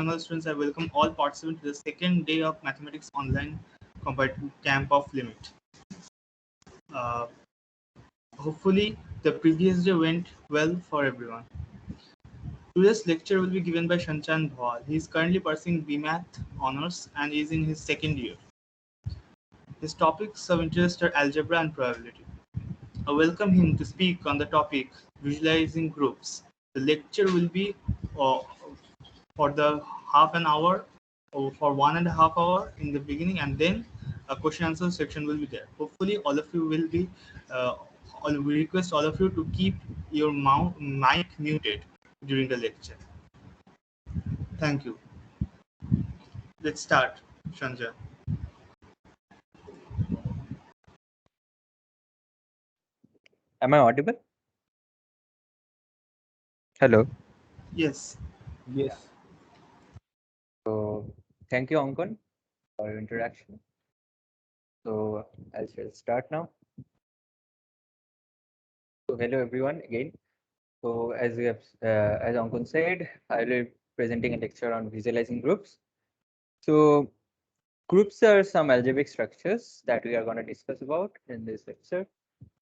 Hello students, I welcome all participants to the second day of Mathematics Online Competitive Camp of Limit. Uh, Hopefully, the previous day went well for everyone. Today's lecture will be given by Shanchan Bhawal. He is currently pursuing BMath Honours and is in his second year. His topics of interest are algebra and probability. I welcome him to speak on the topic visualizing groups. The lecture will be uh, for the half an hour or for 1.5 hours in the beginning, and then a question answer section will be there. Hopefully all of you will be uh, we request all of you to keep your mic muted during the lecture. Thank you. Let's start. Shanja. Am I audible? Hello. Yes. Yes. So thank you, Ankan, for your introduction. So I shall start now. So hello everyone again. So as Ankan said, I will be presenting a lecture on visualizing groups. So groups are some algebraic structures that we are going to discuss about in this lecture.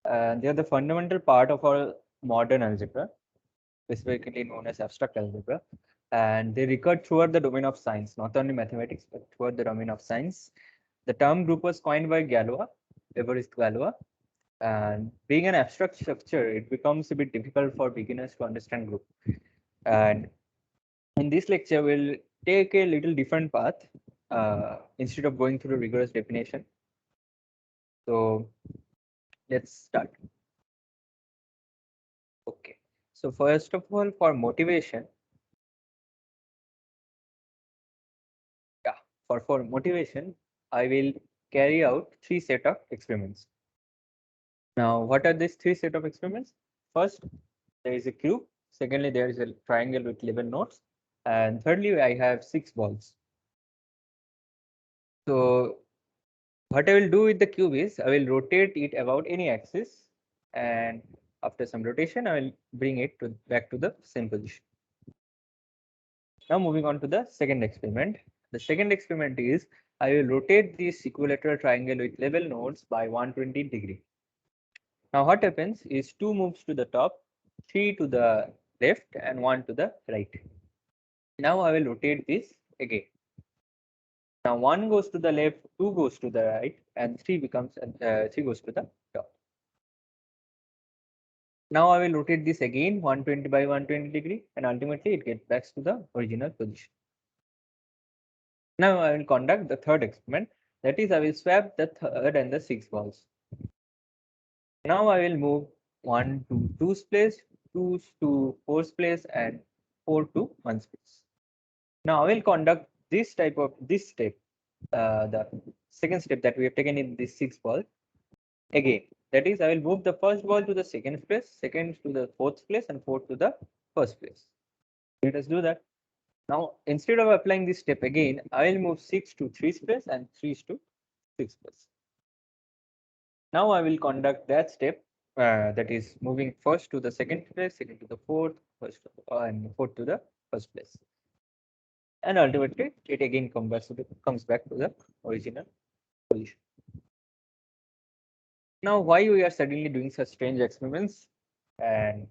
They are the fundamental part of our modern algebra, specifically known as abstract algebra. And they recur throughout the domain of science, not only mathematics, but throughout the domain of science. The term group was coined by Galois, Évariste Galois. And being an abstract structure, it becomes a bit difficult for beginners to understand group. And in this lecture, we'll take a little different path instead of going through a rigorous definition. So let's start. Okay. So first of all, for motivation, for motivation, I will carry out three set of experiments. Now, what are these three set of experiments? First, there is a cube. Secondly, there is a triangle with 11 nodes. And thirdly, I have 6 balls. So what I will do with the cube is I will rotate it about any axis. And after some rotation, I will bring it back to the same position. Now moving on to the second experiment. The second experiment is I will rotate this equilateral triangle with level nodes by 120 degree. Now what happens is 2 moves to the top, 3 to the left and 1 to the right. Now I will rotate this again. Now 1 goes to the left, 2 goes to the right and 3 goes to the top. Now I will rotate this again 120 by 120 degree and ultimately it gets back to the original position. Now I will conduct the third experiment, that is I will swap the third and the sixth balls. Now I will move 1 to 2's place, 2 to 4's place and 4 to 1's place. Now I will conduct this step, the second step that we have taken in this sixth ball again. That is, I will move the first ball to the second place, second to the fourth place, and fourth to the first place. Let us do that. Now, instead of applying this step again, I will move 6 to 3's place and 3 to 6's place. Now I will conduct that step, that is moving first to the second place, second to the fourth, and fourth to the first place. And ultimately, it again comes back to the original position. Now, why we are suddenly doing such strange experiments? And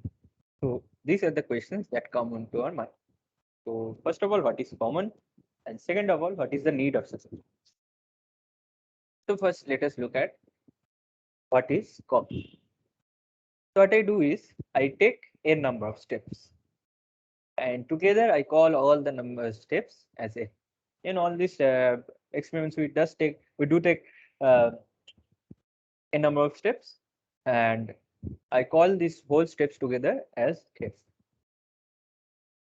so these are the questions that come into our mind. So first of all, what is common? And second of all, what is the need of such experiments? So first, let us look at what is common. So what I do is I take a number of steps and together I call all the number steps as a. In all these experiments, we do take uh, a number of steps and I call these whole steps together as f.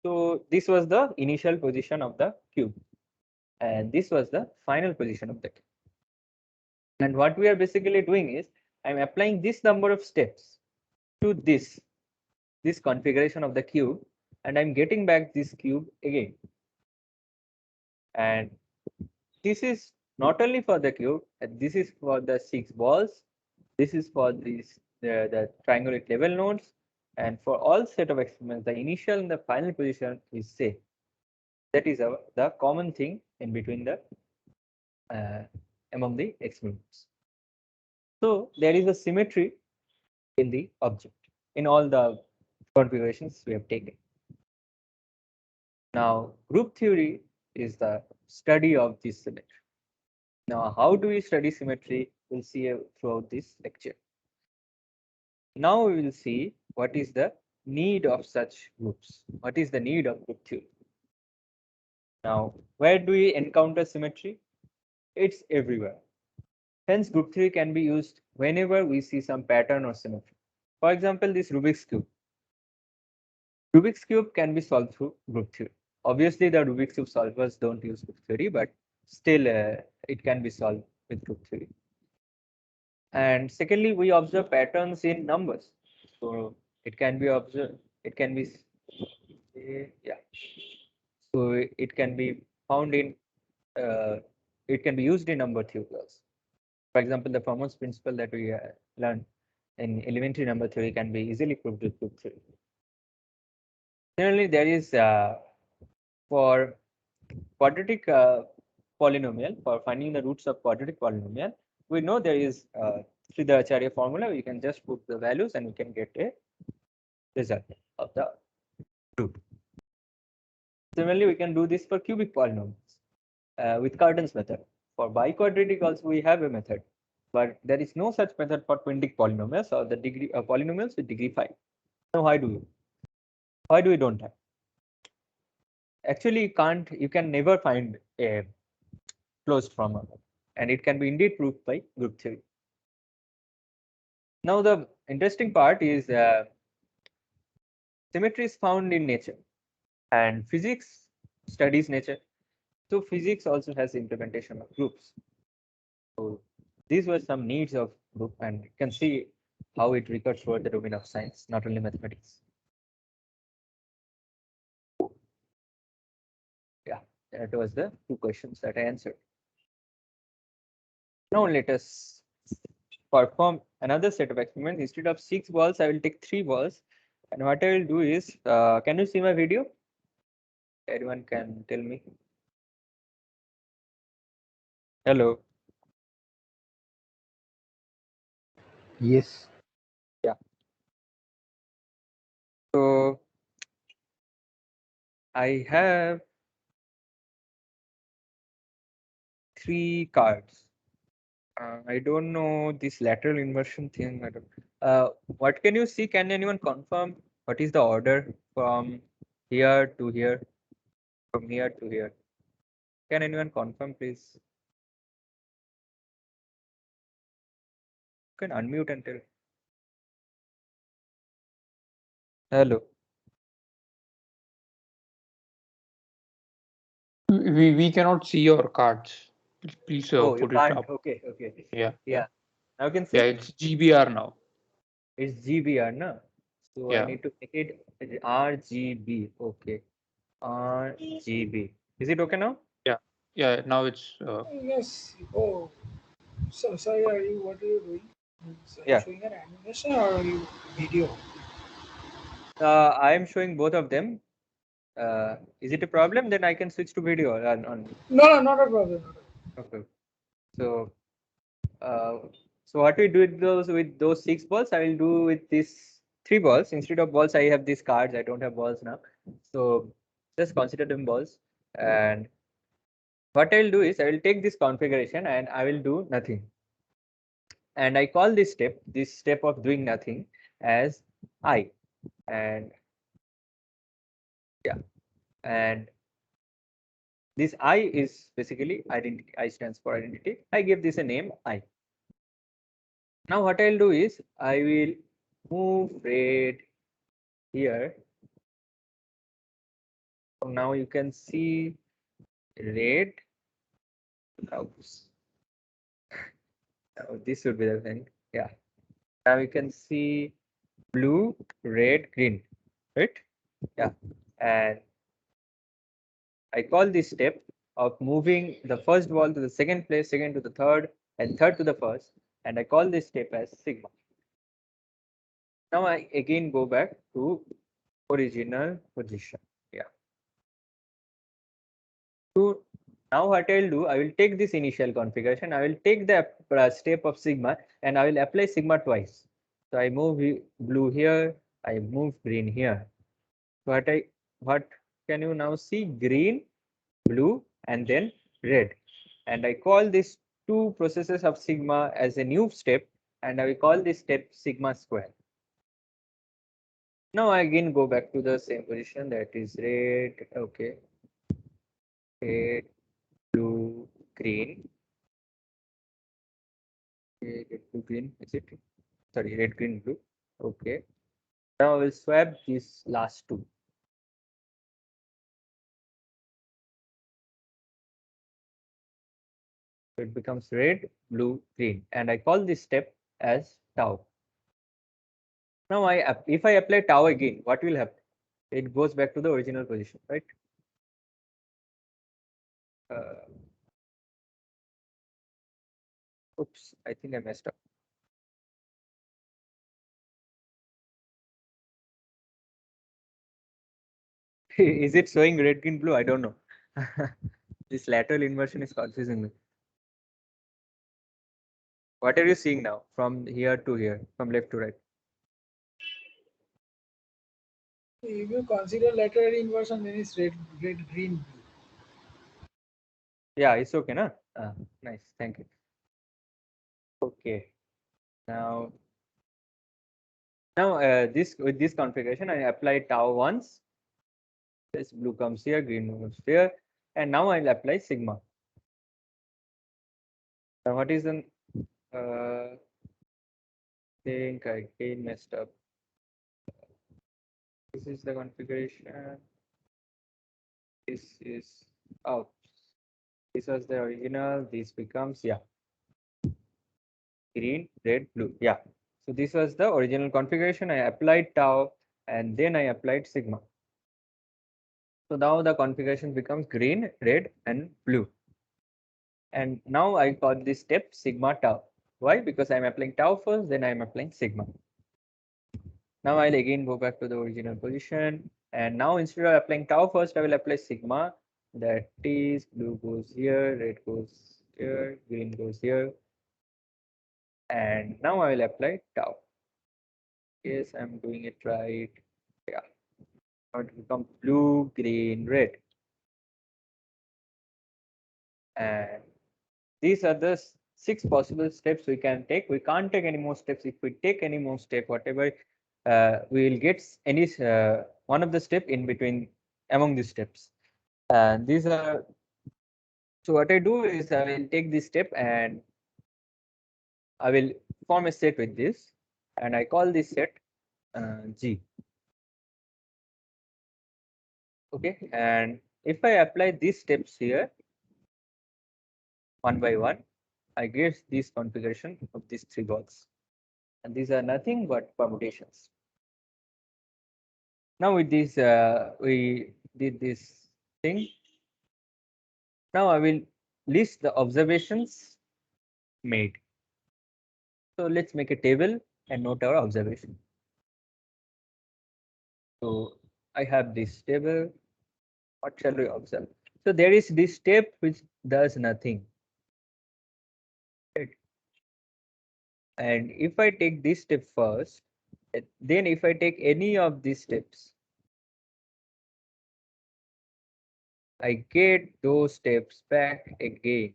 So this was the initial position of the cube and this was the final position of the cube. And what we are basically doing is I'm applying this number of steps to this configuration of the cube and I'm getting back this cube again. And this is not only for the cube, this is for the 6 balls, this is for the triangle with level nodes, and for all set of experiments, the initial and the final position is same. That is the common thing in between the among the experiments. So there is a symmetry in the object in all the configurations we have taken. Now, group theory is the study of this symmetry. Now, how do we study symmetry? We'll see throughout this lecture. Now we will see what is the need of such groups. What is the need of group theory? Now, where do we encounter symmetry? It's everywhere. Hence, group theory can be used whenever we see some pattern or symmetry. For example, this Rubik's Cube. Rubik's Cube can be solved through group theory. Obviously, the Rubik's Cube solvers don't use group theory, but still it can be solved with group theory. And secondly, we observe patterns in numbers. So it can be observed, it can be, yeah. So it can be found in, it can be used in number theory also. For example, the Fermat's principle that we learned in elementary number theory can be easily proved with group theory. Similarly, there is for quadratic polynomial, for finding the roots of quadratic polynomial, we know there is Sridharacharya formula. We can just put the values and we can get a result of the root. Similarly, we can do this for cubic polynomials with Cartan's method. For biquadratic also we have a method, but there is no such method for quintic polynomials or the degree polynomials with degree 5. So why do we don't have? Actually, you can never find a closed form, and it can be indeed proved by group theory. Now the interesting part is symmetry is found in nature, and physics studies nature. So physics also has implementation of groups. So these were some needs of group, and you can see how it recurs toward the domain of science, not only mathematics. Yeah, that was the two questions that I answered. Now let us perform another set of experiments. Instead of 6 balls, I will take 3 balls. And what I will do is, can you see my video? Anyone can tell me? Hello. Yes. Yeah. So I have 3 cards. I don't know this lateral inversion thing. I don't. What can you see? Can anyone confirm what is the order from here to here, from here to here? Can anyone confirm, please? You can unmute and tell. Hello. We cannot see your cards. Please Oh, you put it can't. up. Okay, okay. Yeah. Yeah. Now you can see. Yeah, it's GBR now. It's GBR, no? So I Yeah. need to make it RGB. Okay. RGB. Is it okay now? Yeah. Yeah. Now it's Yes. Oh, so sorry. What are you doing? Are you Yeah. showing an animation or are you video? I am showing both of them. Is it a problem? Then I can switch to video on. No, no, not a problem. Not a problem. Okay. So, uh, so what we do with those 6 balls, I will do with these 3 balls. Instead of balls, I have these cards. I don't have balls now. So just consider them balls. And what I will do is I will take this configuration and I will do nothing. And I call this step of doing nothing, as I. And yeah, and this I is basically identity. I stands for identity. I give this a name I. Now what I'll do is I will move red here. So now you can see red. Oops. Now this would be the thing. Yeah. Now you can see blue, red, green. Right? Yeah. And I call this step of moving the first ball to the second place, second to the third, and third to the first. And I call this step as sigma. Now I again go back to original position. Yeah. So now what I will do, I will take this initial configuration, I will take the step of sigma and I will apply sigma twice. So I move blue here, I move green here. What can you now see? Green, blue, and then red. And I call these two processes of sigma as a new step, and I will call this step sigma square. Now I again go back to the same position, that is red, okay, red, blue, green. Okay, red, blue, green, is it? Sorry, red, green, blue. Okay. Now I will swap these last two. So it becomes red, blue, green, and I call this step as tau. Now if I apply tau again, what will happen? It goes back to the original position, right? Oops, I think I messed up. Is it showing red, green, blue? I don't know. This lateral inversion is confusing me. What are you seeing now from here to here, from left to right? If you consider lateral inversion, then it's red, green, blue. Yeah, it's okay, na? Nice, thank you. Okay, now this with this configuration, I apply tau once. This blue comes here, green moves here, and now I'll apply sigma. Now what is the think I again messed up. This is the configuration. This is out. This was the original. This becomes green, red, blue. Yeah. So this was the original configuration. I applied tau and then I applied sigma. So now the configuration becomes green, red, and blue. And now I call this step sigma tau. Why? Because I'm applying tau first, then I'm applying sigma. Now I'll again go back to the original position. And now instead of applying tau first, I will apply sigma. That is blue goes here, red goes here, green goes here. And now I will apply tau. Yes, I'm doing it right. Yeah. Now it becomes blue, green, red. And these are the 6 possible steps we can take. We can't take any more steps. If we take any more step, whatever, we will get any one of the step in between among these steps. And these are, so what I do is I will take this step and I will form a set with this, and I call this set G. Okay, and if I apply these steps here one by one, I get this configuration of these 3 balls, and these are nothing but permutations. Now with this, we did this thing. Now I will list the observations made. So let's make a table and note our observation. So I have this table. What shall we observe? So there is this step which does nothing. Right? And if I take this step first, then if I take any of these steps, I get those steps back again.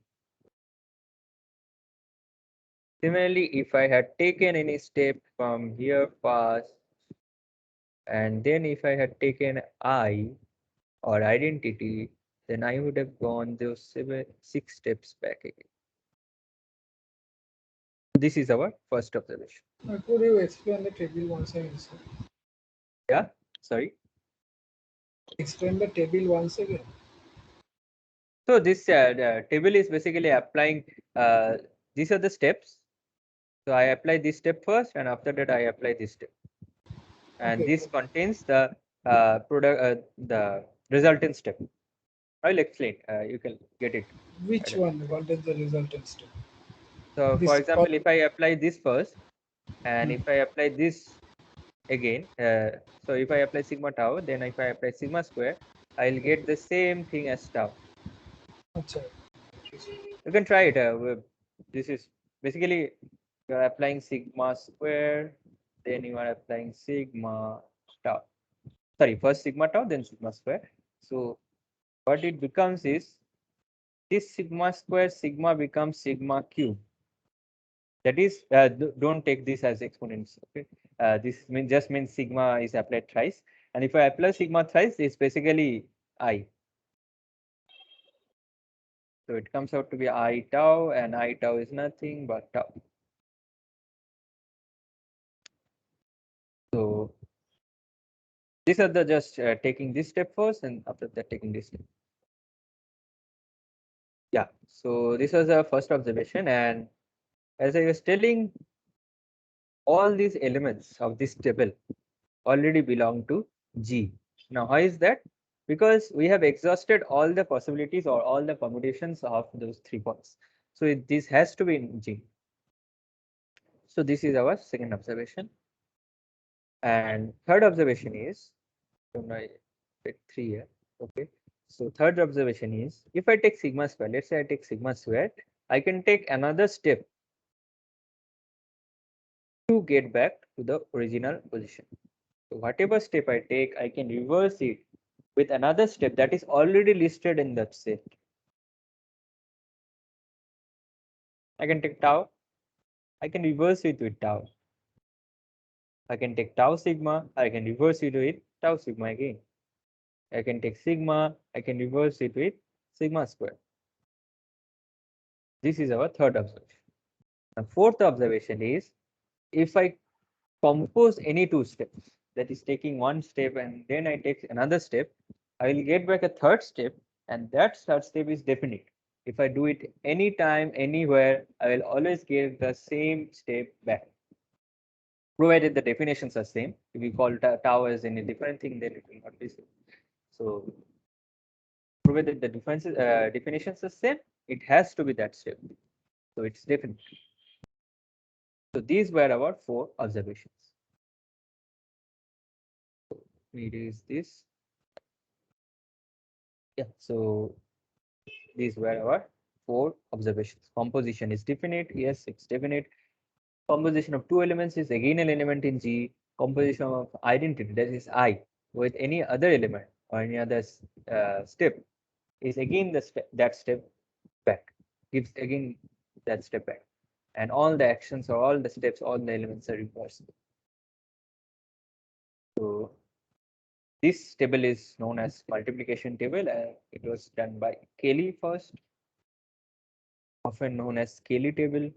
Similarly, if I had taken any step from here past, and then if I had taken I or identity, then I would have gone those 6 steps back again. This is our first observation. Could you explain the table once again, sir? Yeah, sorry. Explain the table once again. So this table is basically applying, these are the steps. So I apply this step first, and after that I apply this step. And Okay, this contains the the resultant step. I will explain. You can get it. which one? What is the resultant step? So for This example, if I apply this first, and Hmm. if I apply this again, so if I apply sigma tau, then if I apply sigma square, I'll get the same thing as tau. Achha. You can try it. This is basically you are applying sigma square, then you are applying sigma tau. Sorry, first sigma tau, then sigma square. So what it becomes is this sigma square sigma becomes sigma cube. That is, don't take this as exponents. Okay, this just means sigma is applied thrice, and if I apply sigma thrice, it's basically I. So it comes out to be I tau, and I tau is nothing but tau. So these are the just taking this step first, and after that taking this step. Yeah. So this was the first observation, and as I was telling, all these elements of this table already belong to G. Now, why is that? Because we have exhausted all the possibilities or all the permutations of those 3 points. So this has to be in G. So this is our second observation. And third observation is, I pick 3 here. Okay. So third observation is, if I take sigma square, let's say I take sigma square, I can take another step to get back to the original position. So whatever step I take, I can reverse it with another step that is already listed in that set. I can take tau, I can reverse it with tau. I can take tau sigma, I can reverse it with tau sigma again. I can take sigma, I can reverse it with sigma square. This is our third observation. The fourth observation is, if I compose any 2 steps, that is taking one step and then I take another step, I will get back a third step, and that third step is definite. If I do it anytime, anywhere, I will always get the same step back, provided the definitions are same. If you call tau as any different thing, then it will not be same. So provided the definitions are same, it has to be that step. So it's definite. So these were our 4 observations. It is this. Yeah, so these were our 4 observations. Composition is definite. Yes, it's definite. Composition of 2 elements is again an element in G. Composition of identity, that is I, with any other element or any other step is again that step back, gives again that step back. And all the actions or all the steps, all the elements are reversible. So this table is known as multiplication table, and it was done by Cayley first, often known as Cayley table.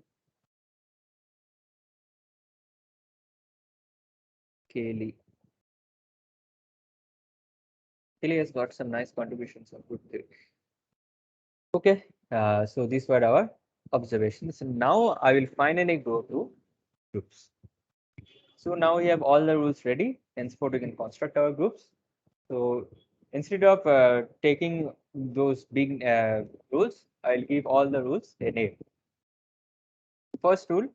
Cayley. Cayley has got some nice contributions of good theory. Okay, so these were our observations. And now I will finally go to groups. So now we have all the rules ready. Henceforth, we can construct our groups. So instead of taking those big rules, I'll give all the rules a name. First rule,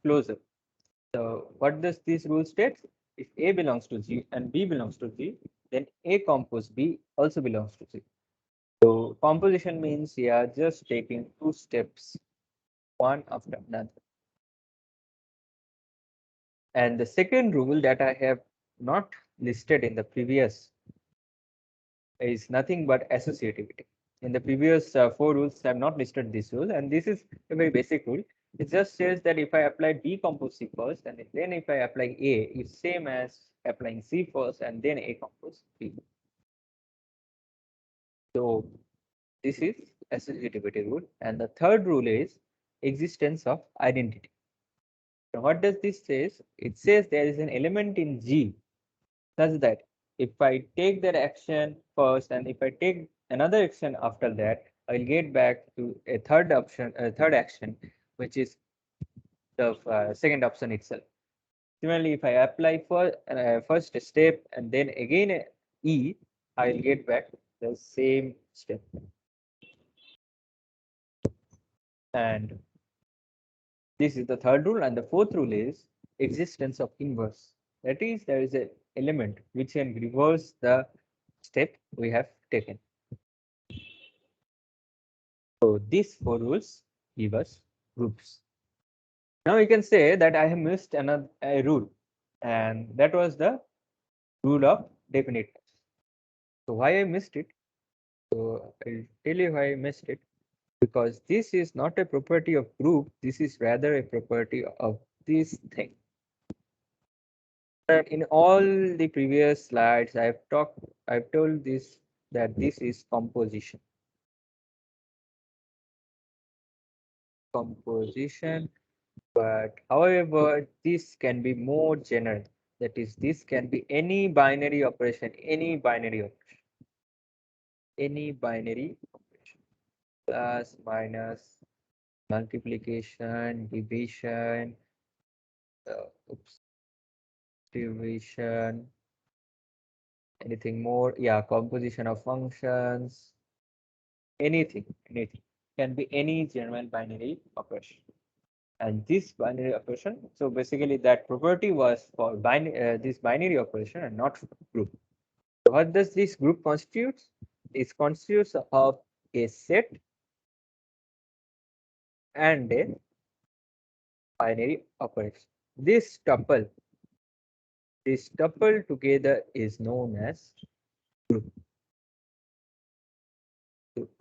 closure. So what does this rule state? If A belongs to G and B belongs to G, then A compose B also belongs to G. So composition means we are just taking 2 steps, one after another. And the second rule that I have not listed in the previous is nothing but associativity. In the previous 4 rules, I have not listed this rule, and this is a very basic rule. It just says that if I apply B compose C first, and then if I apply A, it's same as applying C first and then A compose B. So this is associativity rule. And the third rule is existence of identity. Now, what does this say? It says there is an element in G such that if I take that action first and if I take another action after that, I'll get back to a third action, which is the second option itself. Similarly, if I apply for first step and then again E, I'll get back the same step. And this is the third rule. And the fourth rule is existence of inverse. That is, there is an element which can reverse the step we have taken. So these four rules give us groups. Now you can say that I have missed another rule, and that was the rule of definiteness. So why I missed it? So I'll tell you why I missed it. Because this is not a property of group, this is rather a property of this thing. And in all the previous slides, I've told this that this is composition. Composition, but however, this can be more general. That is, this can be any binary operation, any binary operation, plus, minus, multiplication, division, oops, division, anything more? Yeah, composition of functions, anything can be any general binary operation. And this binary operation, so basically that property was for this binary operation and not group. So what does this group constitute? It constitutes of a set and a binary operation. This tuple together is known as group.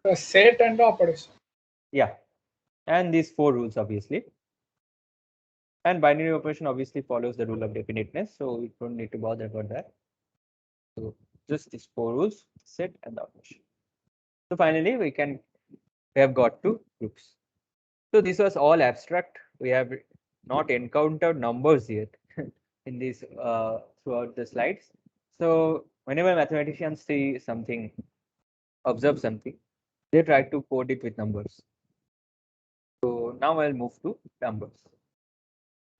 A set and operation. Yeah, and these four rules obviously. And binary operation obviously follows the rule of definiteness, so we don't need to bother about that. So just these four rules, set and the operation. So finally, we have got two groups. So this was all abstract. We have not encountered numbers yet in this throughout the slides. So whenever mathematicians see something, observe something, they try to code it with numbers. So now I'll move to numbers.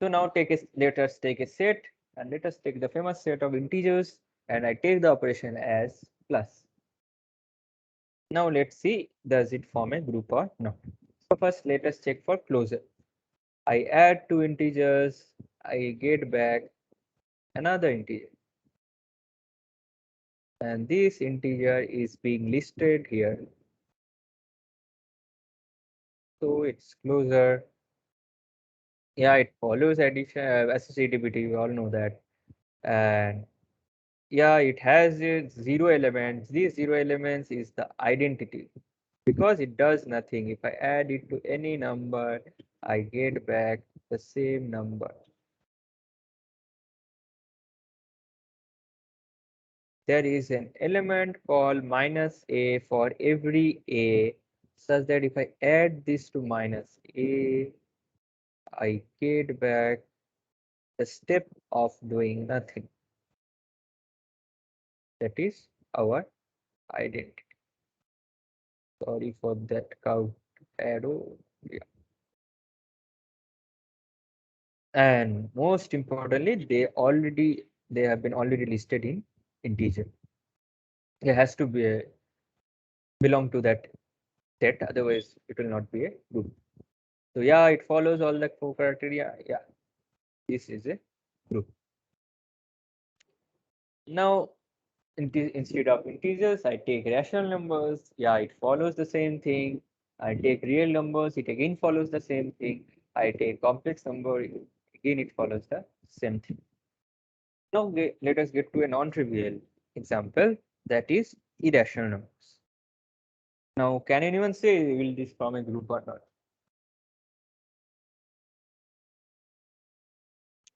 So now let us take a set and let us take the famous set of integers and I take the operation as plus. Now let's see, does it form a group or not? So first let us check for closure. I add two integers, I get back another integer. And this integer is being listed here. So it's closure. Yeah, it follows addition, associativity, we all know that. And yeah, it has zero elements. These zero elements is the identity because it does nothing. If I add it to any number, I get back the same number. There is an element called minus a for every a, such that if I add this to minus a, I get back the step of doing nothing. That is our identity. Sorry for that count arrow. Yeah. And most importantly, they have been already listed in integer. It has to be belong to that set, otherwise it will not be a group. So yeah, it follows all the four criteria. Yeah, this is a group. Now, instead of integers, I take rational numbers. Yeah, it follows the same thing. I take real numbers. It again follows the same thing. I take complex number. Again, it follows the same thing. Now, let us get to a non-trivial example, that is irrational numbers. Now, can anyone say will this form a group or not?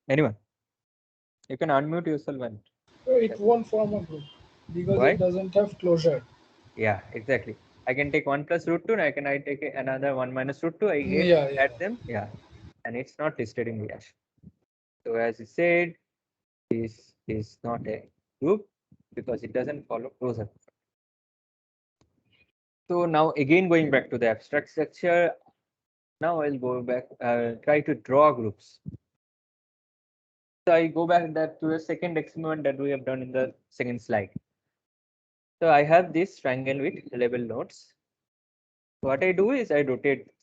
Anyone? You can unmute yourself and So it won't form a group because why? it doesn't have closure. Yeah, exactly. I can take 1 plus root 2 and I take another 1 minus root 2. I get Yeah, yeah. add them. Yeah, and it's not listed in the hash. So as I said, this is not a group because it doesn't follow closure. So now again going back to the abstract structure, now I'll go back, try to draw groups. So I go back to the second experiment that we have done in the second slide. So I have this triangle with label nodes. What I do is I rotate this.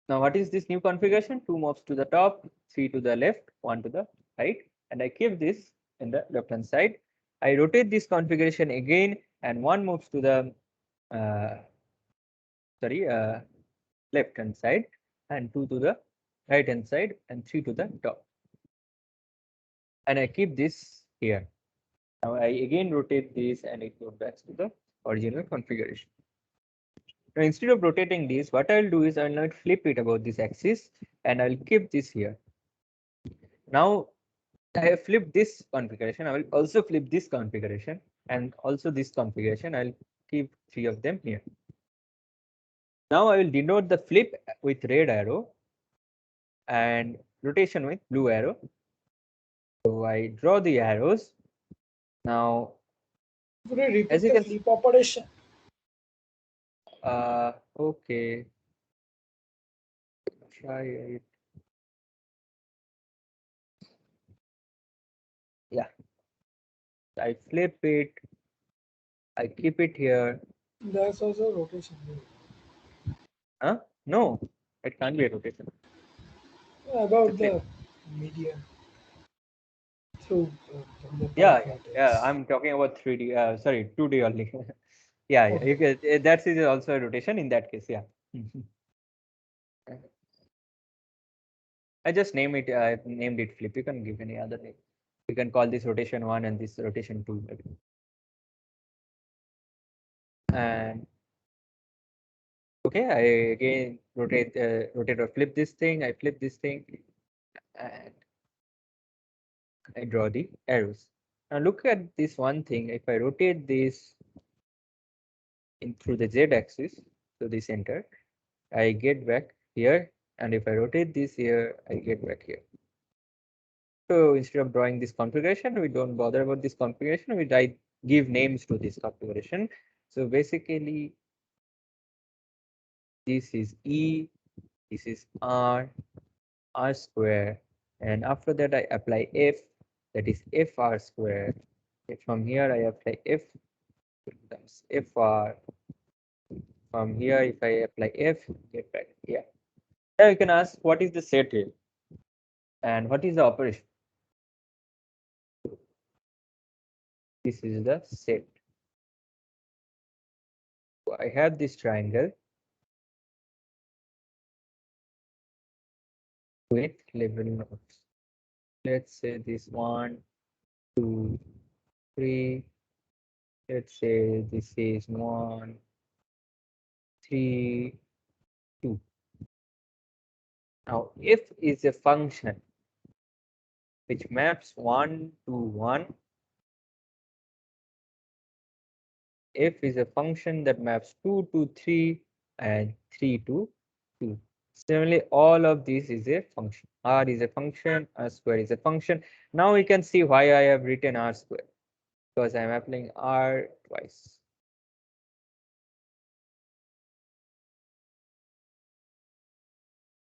Now what is this new configuration? 2 mobs to the top, 3 to the left, 1 to the right, and I keep this in the left hand side. I rotate this configuration again and 1 moves to the sorry, left hand side, and 2 to the right hand side, and 3 to the top. And I keep this here. Now I again rotate this and it goes back to the original configuration. Now instead of rotating this, what I'll do is I'll not flip it about this axis and I'll keep this here. Now I have flipped this configuration. I will also flip this configuration and also this configuration. I'll keep 3 of them here. Now I will denote the flip with red arrow and rotation with blue arrow. So I draw the arrows. Now, Could you repeat as you the can flip operation? okay. Try it. Yeah. I flip it. I keep it here. That's also rotation. Huh? No, it can't be a rotation. About It's a flip. the media through from the Yeah, parameters. I'm talking about 3D. Sorry, 2D only. Yeah, Okay. you can, that is also a rotation in that case. Yeah. I just name it. I named it flip. You can give any other name. You can call this rotation 1 and this rotation 2. Maybe. And okay, I again rotate or flip this thing. I flip this thing, and I draw the arrows. Now look at this one thing. If I rotate this in through the z-axis to the center, I get back here, and if I rotate this here, I get back here. So instead of drawing this configuration, we don't bother about this configuration. We give names to this configuration. So basically, this is E, this is R square, and after that I apply F, that is FR square. From here I apply F times FR. From here, if I apply F, get back here. Now you can ask, what is the set here? And what is the operation? This is the set. So I have this triangle with level nodes. Let's say this 1, 2, 3. Let's say this is 1, 3, 2. Now, f is a function which maps 1 to 1. F is a function that maps 2 to 3 and 3 to 2. Similarly, all of this is a function. R is a function, R square is a function. Now we can see why I have written R square, because I'm applying R twice.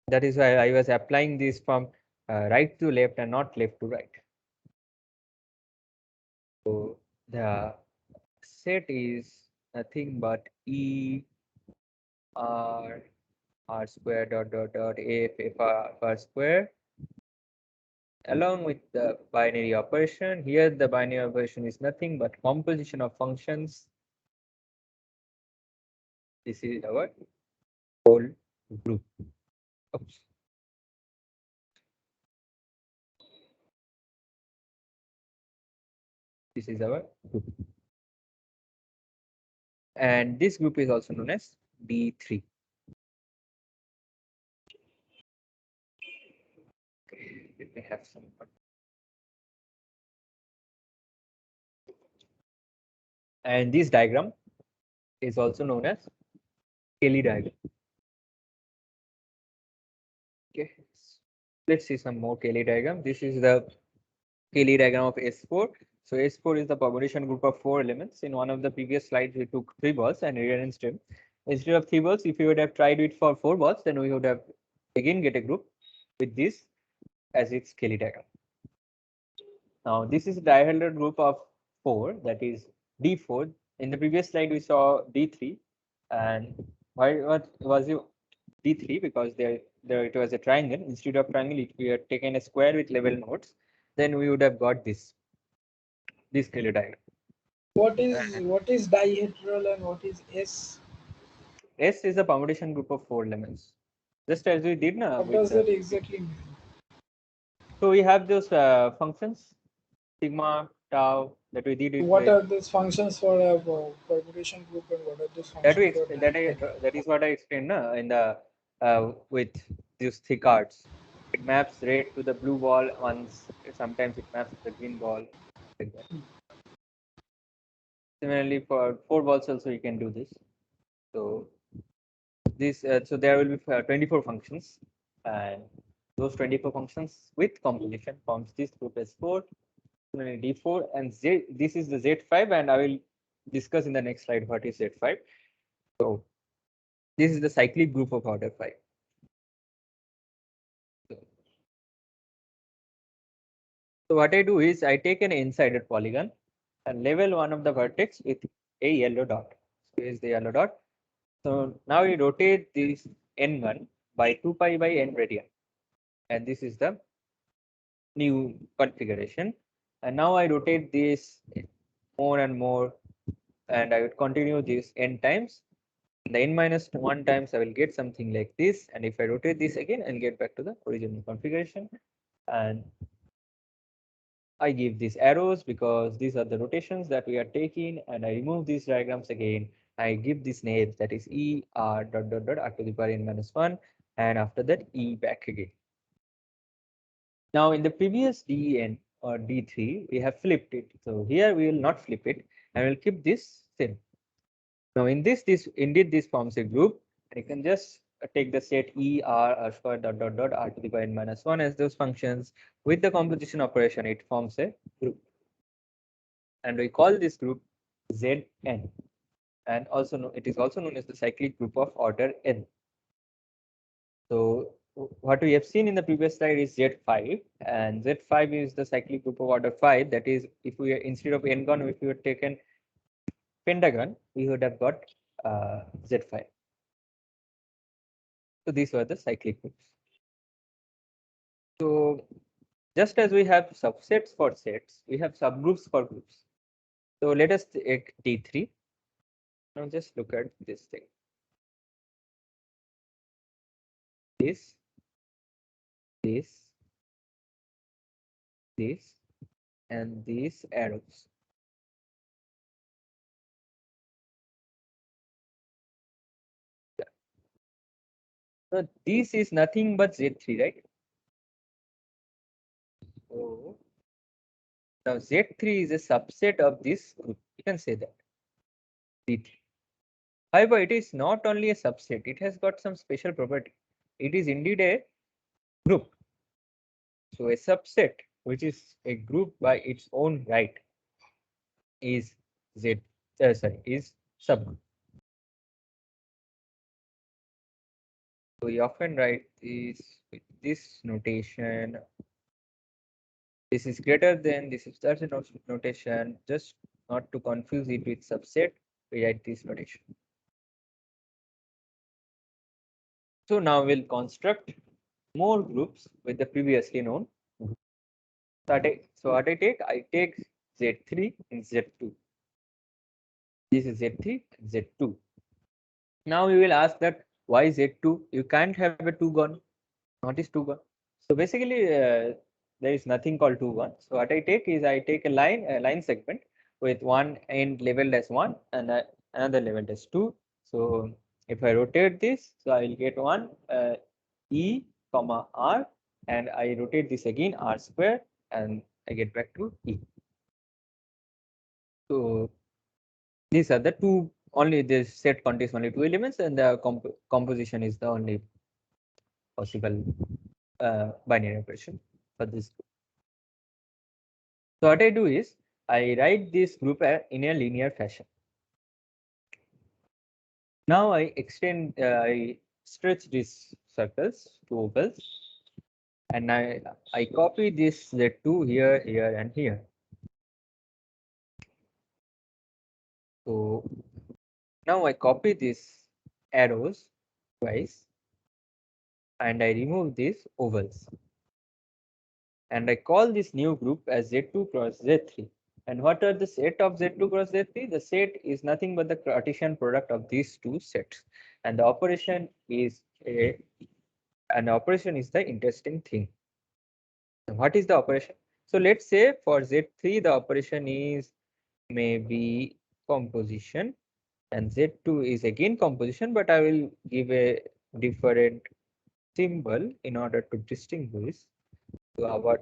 That is why I was applying this from right to left and not left to right. So the set is nothing but E R square dot dot dot F R square along with the binary operation. Here the binary operation is nothing but composition of functions. This is our whole group. Oops. This is our group. And this group is also known as D3. Okay, let me have some fun. And this diagram is also known as Cayley diagram. Okay, let's see some more Cayley diagram. This is the Cayley diagram of S4. So S4 is the population group of 4 elements. In one of the previous slides, we took 3 balls and rearranged them. Instead of 3 balls, if you would have tried it for 4 balls, then we would have again get a group with this as its Cayley diagram. Now this is a dihedral group of 4, that is D4. In the previous slide, we saw D3. And what was it D3? Because there it was a triangle. Instead of triangle, if we had taken a square with level nodes, then we would have got this Cayley diagram. What is dihedral and what is S? S is a permutation group of 4 elements. Just as we did now. What does that exactly mean? So we have those functions, sigma, tau, that we did it What with. are these functions for a permutation group, and what are those functions for That is what I explained in the with these thick cards. It maps red to the blue wall once. Sometimes it maps to the green wall, like that. Similarly, for 4 balls also you can do this. So this so there will be 24 functions, and those 24 functions with composition forms this group S4, D4, and Z. This is the Z5, and I will discuss in the next slide what is Z5. So this is the cyclic group of order 5. So what I do is I take an n-sided polygon and label one of the vertex with a yellow dot. So here's the yellow dot. So now we rotate this n1 by 2 pi by n radian, and this is the new configuration. And now I rotate this more and more, and I would continue this n times. In the n minus 1 times, I will get something like this. And if I rotate this again, I'll get back to the original configuration. And I give these arrows because these are the rotations that we are taking, and I remove these diagrams again. I give this name, that is E R dot dot dot R to the power n minus 1, and after that E back again. Now in the previous DN or D3, we have flipped it. So here we will not flip it, and we'll keep this same. Now in this indeed this forms a group. I can just take the set E R square dot dot dot R to the power n minus 1 as those functions. With the composition operation, it forms a group. And we call this group Zn, and also it is also known as the cyclic group of order n. So what we have seen in the previous slide is Z5, and Z5 is the cyclic group of order 5. That is, if we instead of n-gon, if we had taken pentagon, we would have got Z5. So these were the cyclic groups. So just as we have subsets for sets, we have subgroups for groups. So let us take D3. Now just look at this thing. This, and these arrows. So this is nothing but Z3, right? So now Z3 is a subset of this group. You can say that. Z3. However, it is not only a subset, it has got some special property. It is indeed a group. So a subset, which is a group by its own right, is is subgroup. So we often write this with this notation. This is greater than, this is such a notation, just not to confuse it with subset, we write this notation. So now we'll construct more groups with the previously known group. So what I take Z3 and Z2. This is Z3 and Z2. Now we will ask that why Z2? You can't have a 2-gon. What is 2-gon? So basically, there is nothing called 2-gon. So what I take is I take a line segment with one end labeled as 1 and another labeled as 2. So if I rotate this, so I will get one E comma R, and I rotate this again R square, and I get back to E. So these are the two, only this set contains only 2 elements, and the composition is the only possible binary operation for this group. So what I do is I write this group in a linear fashion. Now I I stretch these circles to ovals, and I copy this Z2 here, here, and here. So now I copy these arrows twice, and I remove these ovals. And I call this new group as Z2 cross Z3. And what are the set of Z2 cross Z3? The set is nothing but the Cartesian product of these two sets. And the operation is the interesting thing. What is the operation? So let's say for Z3, the operation is maybe composition, and Z2 is again composition, but I will give a different symbol in order to distinguish. So our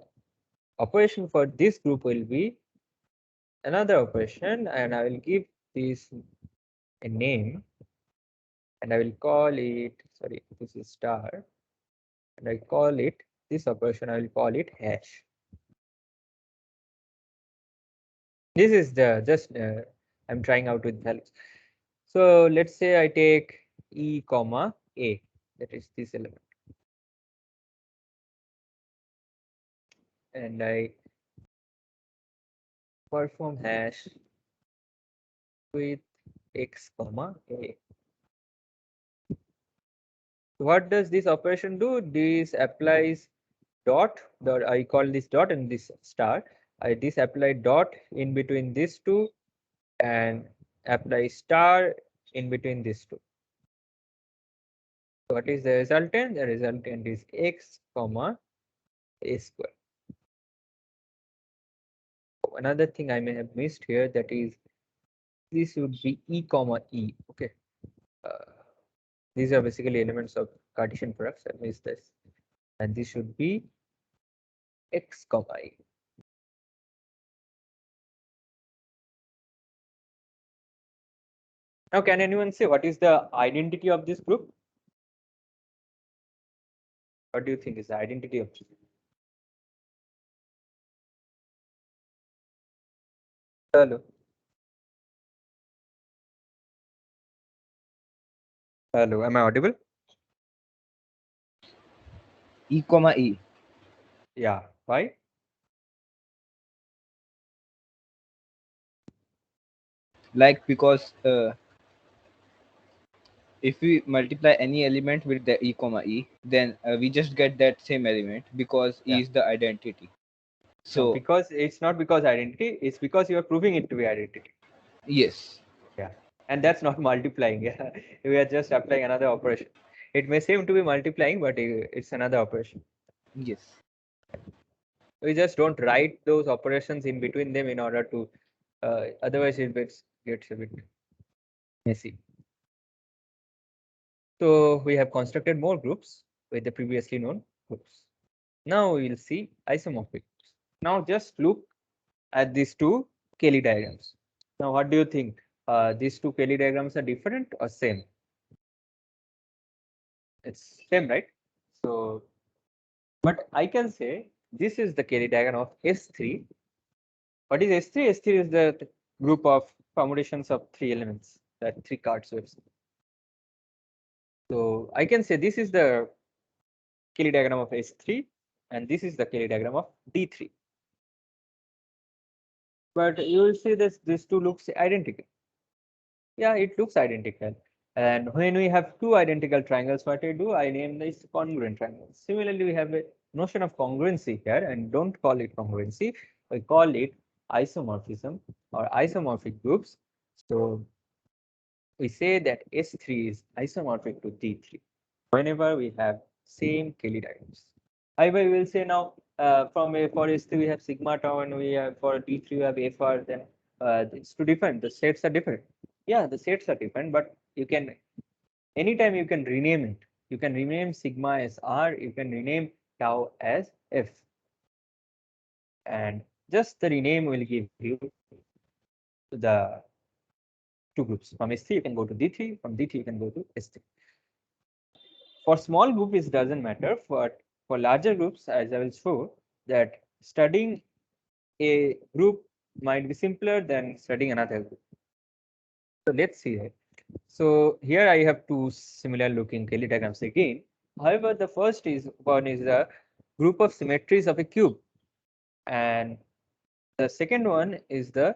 operation for this group will be another operation, and I will give this a name, and I will call it, sorry, this is star, and I call it, this operation I will call it hash. This is the just I'm trying out with values. So let's say I take E comma A, that is this element, and I perform hash with X comma A. What does this operation do? This applies dot, I call this dot and this star. This apply dot in between these two and apply star in between these two. What is the resultant? The resultant is X comma A square. Another thing I may have missed here, that is this would be E comma E. Okay. These are basically elements of Cartesian products. I missed this. And this should be X comma E. Now, can anyone say what is the identity of this group? What do you think is the identity of this group? Hello. Hello, am I audible? E comma E. Yeah. Why? Like, because if we multiply any element with the E comma E, then we just get that same element because Yeah. E is the identity. So So because it's not because identity, it's because you are proving it to be identity. yes. Yeah. And that's not multiplying. Yeah. We are just applying another operation. It may seem to be multiplying, but it's another operation. Yes. We just don't write those operations in between them in order to, otherwise it gets a bit messy. So we have constructed more groups with the previously known groups. Now we will see isomorphic. Now just look at these two Kelly diagrams. Now what do you think? These two Kelly diagrams are different or same? It's same, right? So, but I can say this is the Kelly diagram of S3. What is S3? S3 is the group of permutations of three elements, that three cards. So I can say this is the Kelly diagram of S3, and this is the Kelly diagram of D3. But you will see this, these two looks identical. Yeah, it looks identical. And when we have two identical triangles, what I do, I name this congruent triangles. Similarly, we have a notion of congruency here, and don't call it congruency. We call it isomorphism or isomorphic groups. So we say that S3 is isomorphic to D3 whenever we have same Kelly diagrams. However, we will say now from a for S3 we have sigma tau, and we have for D3 we have FR. Then it's too different. The sets are different. Yeah, the sets are different, but you can anytime you can rename it. You can rename sigma as R. You can rename tau as F, and just the rename will give you the two groups. From S3 you can go to D3. From D3 you can go to S3. For small groups, it doesn't matter. For larger groups, as I will show, that studying a group might be simpler than studying another group. So let's see it. So here I have two similar looking Kelly diagrams again. However, the first is one is the group of symmetries of a cube, and the second one is the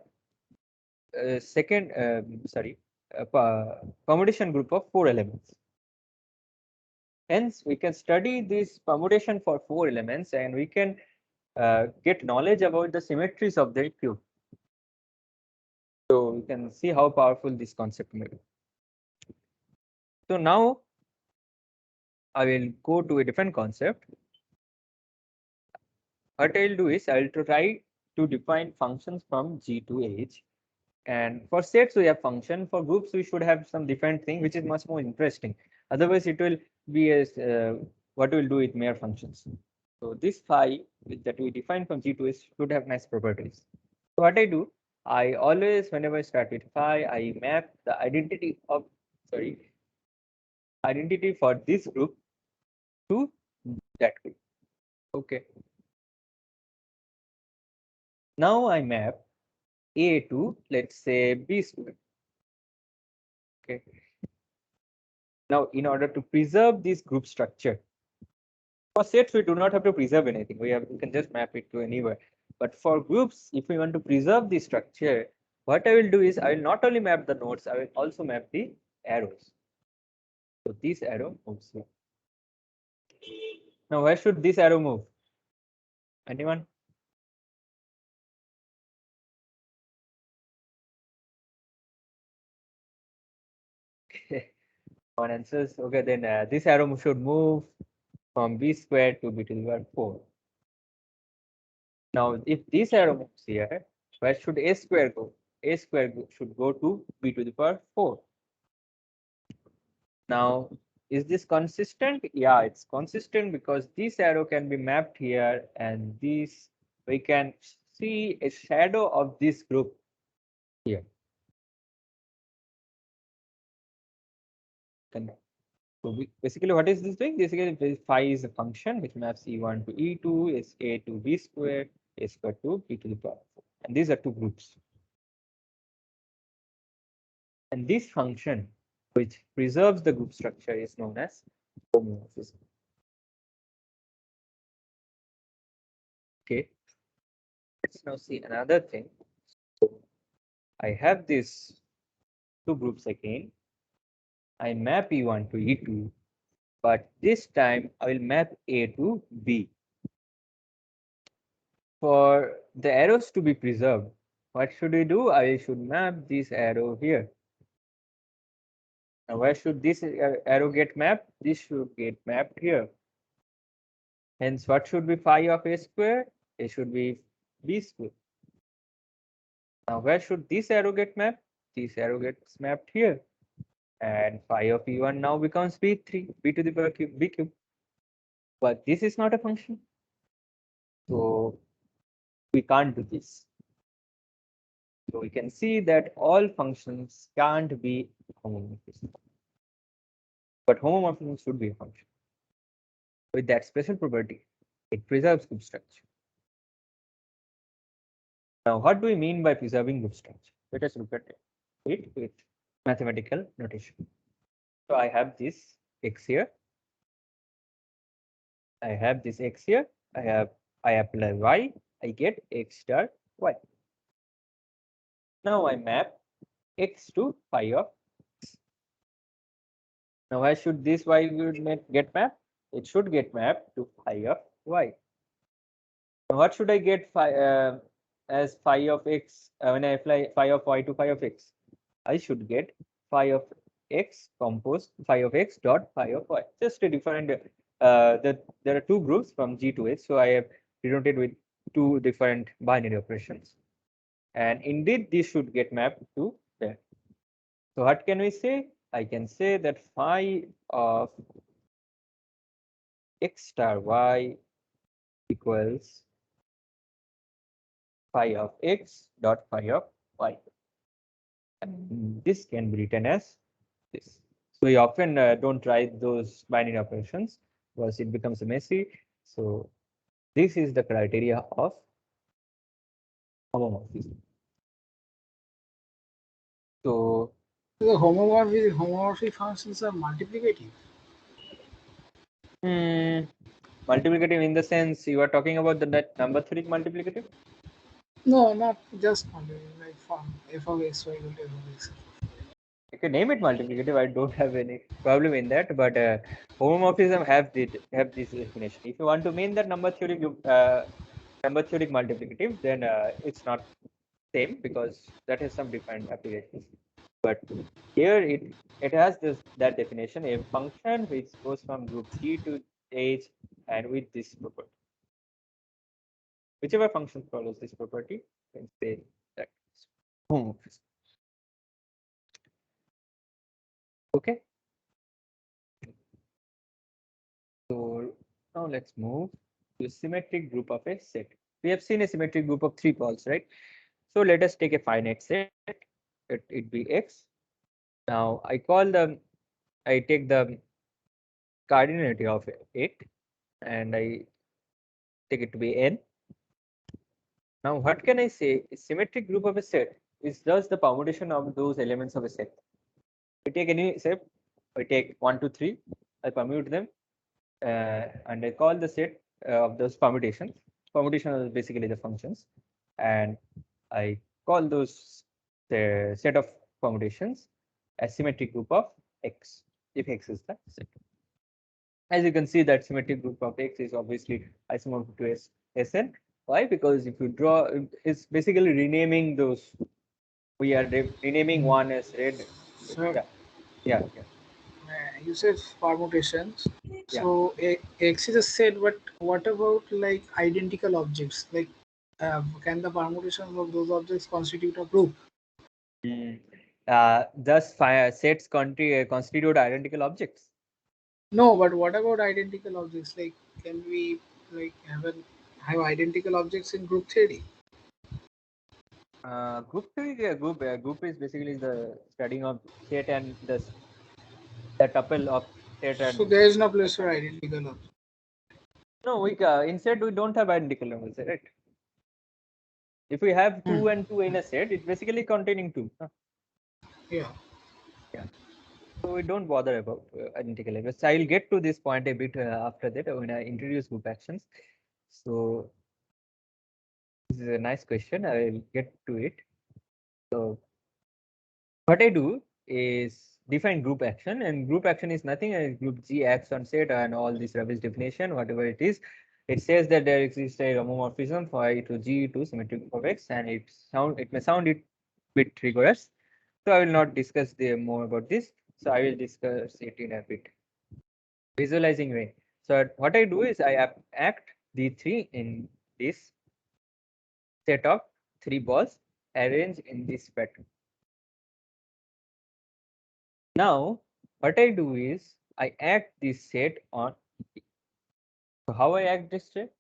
permutation group of four elements. Hence, we can study this permutation for four elements, and we can get knowledge about the symmetries of the cube. So you can see how powerful this concept may be. So now I will go to a different concept. What I'll do is I'll try to define functions from G to H. And for sets, we have function. For groups, we should have some different thing, which is much more interesting. Otherwise, it will be as what we'll do with mere functions. So this phi that we define from G to H should have nice properties. So what I do, I always, whenever I start with phi, I map the identity of, identity for this group to that group. Okay. Now I map A to, let's say, B squared. Okay. Now, in order to preserve this group structure, for sets, we do not have to preserve anything. We can just map it to anywhere. But for groups, if we want to preserve the structure, what I will do is I will not only map the nodes, I will also map the arrows. So this arrow moves here. Now, where should this arrow move? Anyone? Okay. One answers. Okay, then this arrow should move from B squared to B to the power 4. Now, if this arrow moves here, where should A square go? A square should go to B to the power 4. Now, is this consistent? Yeah, it's consistent because this arrow can be mapped here, and this we can see a shadow of this group here. So basically, what is this doing? Basically, phi is a function which maps E1 to E2, is A to B squared, A squared to B to the power 4. And these are two groups. And this function, which preserves the group structure, is known as homomorphism. Okay. Let's now see another thing. So I have these two groups again. I map E1 to E2, but this time I will map A to B. For the arrows to be preserved, what should we do? I should map this arrow here. Now, where should this arrow get mapped? This should get mapped here. Hence, what should be phi of A square? It should be B square. Now, where should this arrow get mapped? This arrow gets mapped here. And phi of E1 now becomes B3, B to the power cube, B cube. But this is not a function. So we can't do this. So we can see that all functions can't be homomorphism. But homomorphism should be a function. With that special property, it preserves group structure. Now, what do we mean by preserving group structure? Let us look at it with mathematical notation. So I have this x here. I have this x here. I apply y. I get x star y. Now I map x to phi of x. Now why should this y get mapped? It should get mapped to phi of y. Now what should I get as phi of x when I apply phi of y to phi of x? I should get phi of x composed phi of x dot phi of y. Just a different. There are two groups from G to H, so I have denoted with two different binary operations. And indeed, this should get mapped to there. So what can we say? I can say that phi of x star y equals phi of x dot phi of y. And this can be written as this. So we often don't write those binary operations because it becomes messy. So this is the criteria of homomorphism. So The homomorphic functions are multiplicative. Multiplicative in the sense you are talking about that number theoretic multiplicative? No, not just multiplicative, like from f of x y equal to f of x. You can name it multiplicative. I don't have any problem in that, but homomorphism have this definition. If you want to mean that number theoretic multiplicative, then it's not same because that has some defined applications. But here it has that definition, a function which goes from group G to H and with this property. Whichever function follows this property, you can say that it's homomorphism. Okay. So now let's move to a symmetric group of a set. We have seen a symmetric group of 3 poles, right? So let us take a finite set. Let it be X. Now I take the cardinality of it and I take it to be N. Now what can I say? A symmetric group of a set is just the permutation of those elements of a set. We take any set, I take 1, 2, 3, I permute them, and I call the set of those permutations. Permutation is basically the functions, and I call those the set of permutations a symmetric group of X, if X is the set. As you can see, that symmetric group of X is obviously isomorphic to Sn. Why? Because if you draw, it's basically renaming those. We are renaming one as red. So Yeah. you said permutations. Yeah. So X is a set, but what about like identical objects? Like, can the permutations of those objects constitute a group? Mm. Thus, sets constitute identical objects. No, but what about identical objects? Like, can we like have identical objects in group theory? Group theory, group is basically the studying of set and the tuple of set So and there is no place for identical objects. no. Instead we don't have identical numbers, right? If we have 2 and 2 in a set, it's basically containing 2. Yeah. Yeah. So we don't bother about identical numbers. I will get to this point a bit after that when I introduce group actions. So this is a nice question. I will get to it. So what I do is define group action, and group action is nothing as group G acts on set and all this rubbish definition, whatever it is. It says that there exists a homomorphism for I to G to symmetric of X, and it may sound it bit rigorous. So I will not discuss more about this. So I will discuss it in a bit visualizing way. So what I do is I act D3 in this set of 3 balls arranged in this pattern. Now, what I do is I act this set on E. So how I act this set?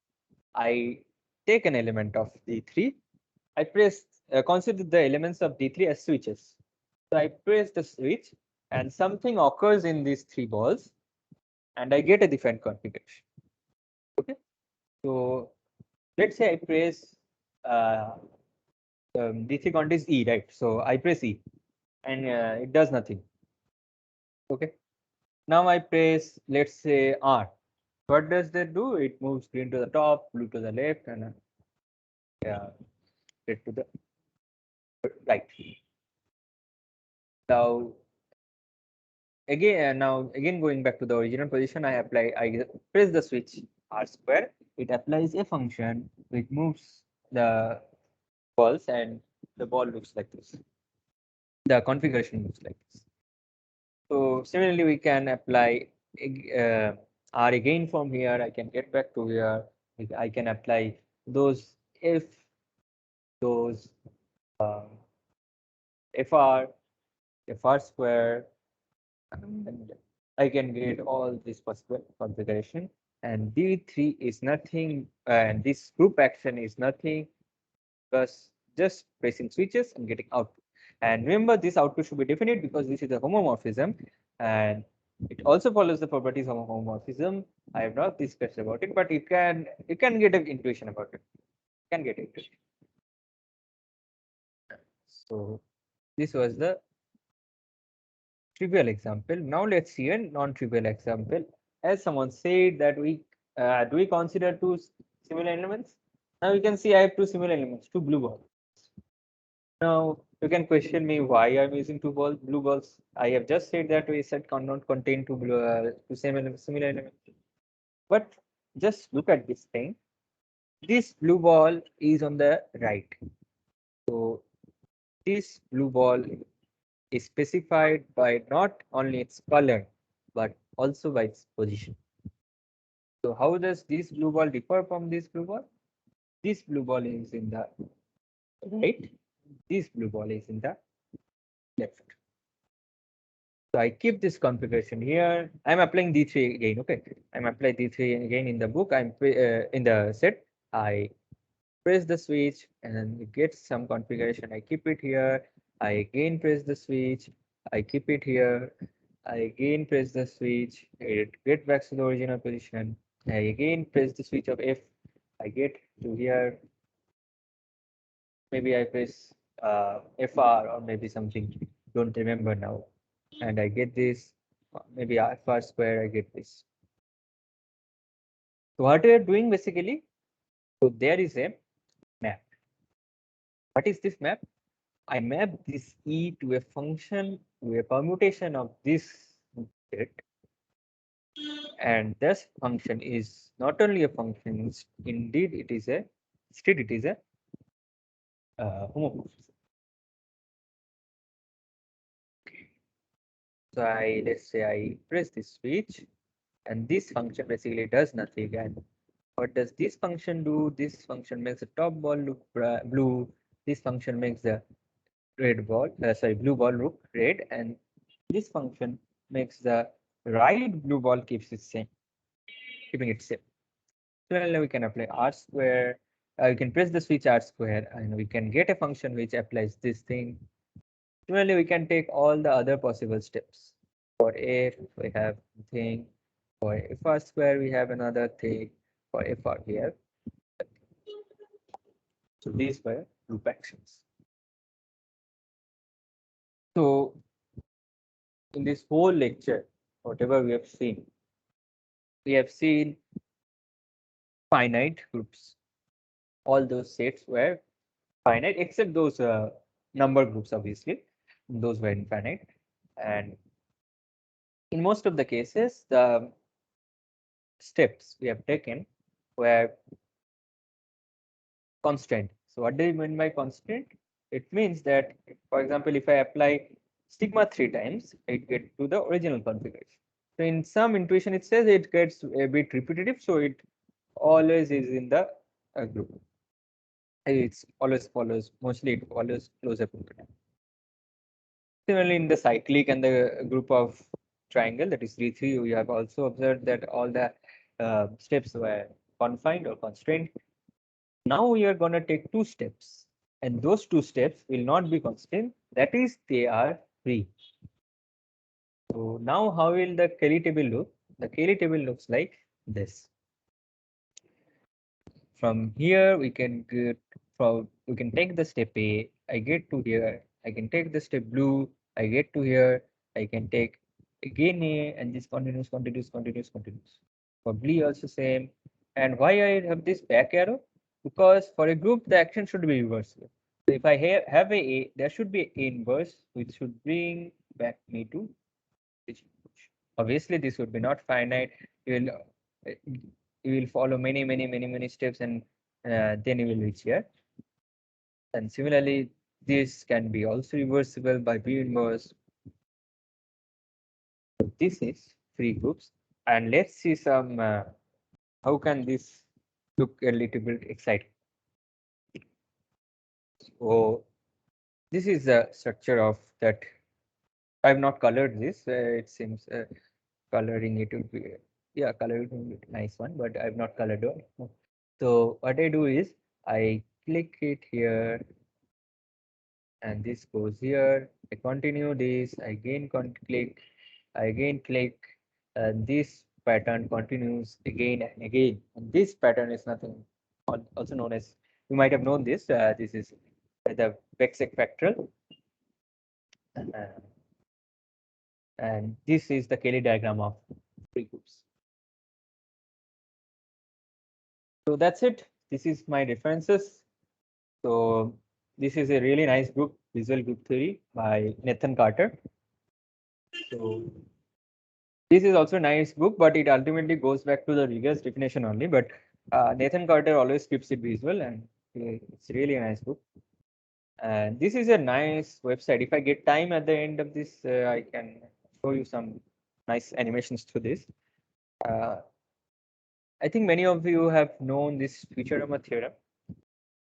I take an element of D3. I consider the elements of D3 as switches. So I press the switch and something occurs in these 3 balls and I get a different configuration. Okay. So let's say I press D3 contains E, right? So I press E and it does nothing. Okay. Now I press, let's say, R. What does that do? It moves green to the top, blue to the left, and red to the right. Now again going back to the original position, I press the switch R square. It applies a function which moves the balls, and the ball looks like this. The configuration looks like this. So similarly, we can apply uh, R again from here. I can get back to here. I can apply those if those FR, FR square. And I can get all this possible configuration. And D3 is nothing, and this group action is nothing because just pressing switches and getting output. And remember, this output should be definite because this is a homomorphism, and it also follows the properties of homomorphism. I have not discussed about it, but you can get an intuition about it. You can get intuition. So this was the trivial example. Now let's see a non-trivial example. As someone said that do we consider two similar elements? Now you can see I have two similar elements, two blue balls. Now you can question me why I'm using blue balls. I have just said that we set cannot contain two similar elements. But just look at this thing. This blue ball is on the right. So this blue ball is specified by not only its color, but also by its position. So how does this blue ball differ from this blue ball? This blue ball is in the right, this blue ball is in the left. So I keep this configuration here. I'm applying D3 again. Okay, I'm applying D3 again in the book. In the set. I press the switch and it gets some configuration. I keep it here. I again press the switch. I keep it here. I again press the switch. It get back to the original position. I again press the switch of F. I get to here. Maybe I press FR or maybe something. Don't remember now. And I get this. Maybe FR square. I get this. So what we are doing basically? So there is a map. What is this map? I map this E to a function, to a permutation of this state. And this function is not only a function, indeed it is a homomorphism. So let's say I press this switch and this function basically does nothing. And what does this function do? This function makes the top ball look blue. This function makes the blue ball look red, and this function makes the right blue ball keeps it same, keeping it same. Similarly, we can apply R square. We can press the switch R square, and we can get a function which applies this thing. Similarly, we can take all the other possible steps. For F, we have thing. For FR square, we have another thing. For FR, we have. So these were loop actions. So in this whole lecture, whatever we have seen finite groups. All those sets were finite except those number groups, obviously. Those were infinite. And in most of the cases, the steps we have taken were constant. So what do you mean by constant? It means that, for example, if I apply sigma 3 times, it gets to the original configuration. So in some intuition, it says it gets a bit repetitive, so it always is in the group. It's always follows, mostly it follows closer to the. Similarly, in the cyclic and the group of triangle, that is 3, 3, we have also observed that all the steps were confined or constrained. Now we are going to take 2 steps, and those 2 steps will not be constant. That is, they are free. So now how will the Kelly table look? The Kelly table looks like this. From here, we can take the step A. I get to here. I can take the step blue. I get to here. I can take again A, and this continues. For B also same. And why I have this back arrow? Because for a group, the action should be reversible. So if I have a, there should be a inverse, which should bring back me to this. Obviously, this would be not finite. You will follow many steps, and then you will reach here. And similarly, this can be also reversible by B inverse. This is free groups, and let's see some how can this look a little bit exciting. So this is the structure of that. I have not colored this. It seems coloring it would be coloring would be a nice one, but I have not colored it. So what I do is I click it here, and this goes here. I continue this. I again click. I again click. And this pattern continues again and again. And this pattern is nothing, also known as, you might have known this. This is the Vexec factoral. And this is the Kelly diagram of free groups. So that's it. This is my references. So this is a really nice book, Visual Group Theory by Nathan Carter. So this is also a nice book, but it ultimately goes back to the rigorous definition only. But Nathan Carter always keeps it visual, and it's really a nice book. And this is a nice website. If I get time at the end of this, I can show you some nice animations to this. I think many of you have known this Futurama theorem.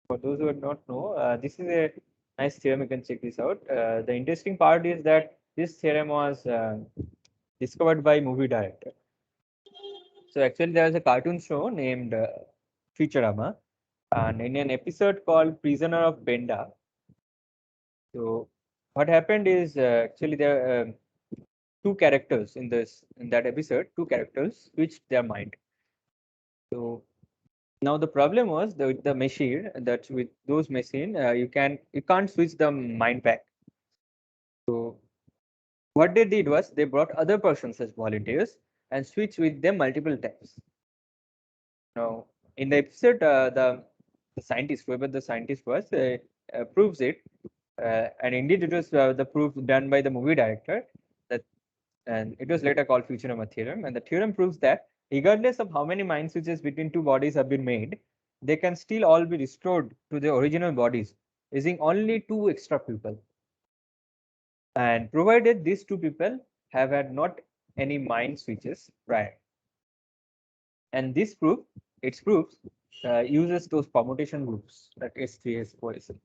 For those who do not know, this is a nice theorem. You can check this out. The interesting part is that this theorem was discovered by movie director. So actually, there was a cartoon show named Futurama, and in an episode called Prisoner of Benda. So what happened is actually there are two characters in that episode. Two characters switched their mind. So now the problem was the machine that with those machine you can't switch the mind back. So what they did was they brought other persons as volunteers and switched with them multiple times. Now in the episode, the scientist, whoever the scientist was, proves it, and indeed it was the proof done by the movie director that, and it was later called Futurama theorem. And the theorem proves that regardless of how many mind switches between two bodies have been made, they can still all be restored to their original bodies using only two extra people. And provided these two people have had not any mind switches prior. And this proof, its proofs, uses those permutation groups like S3, S4, S. It's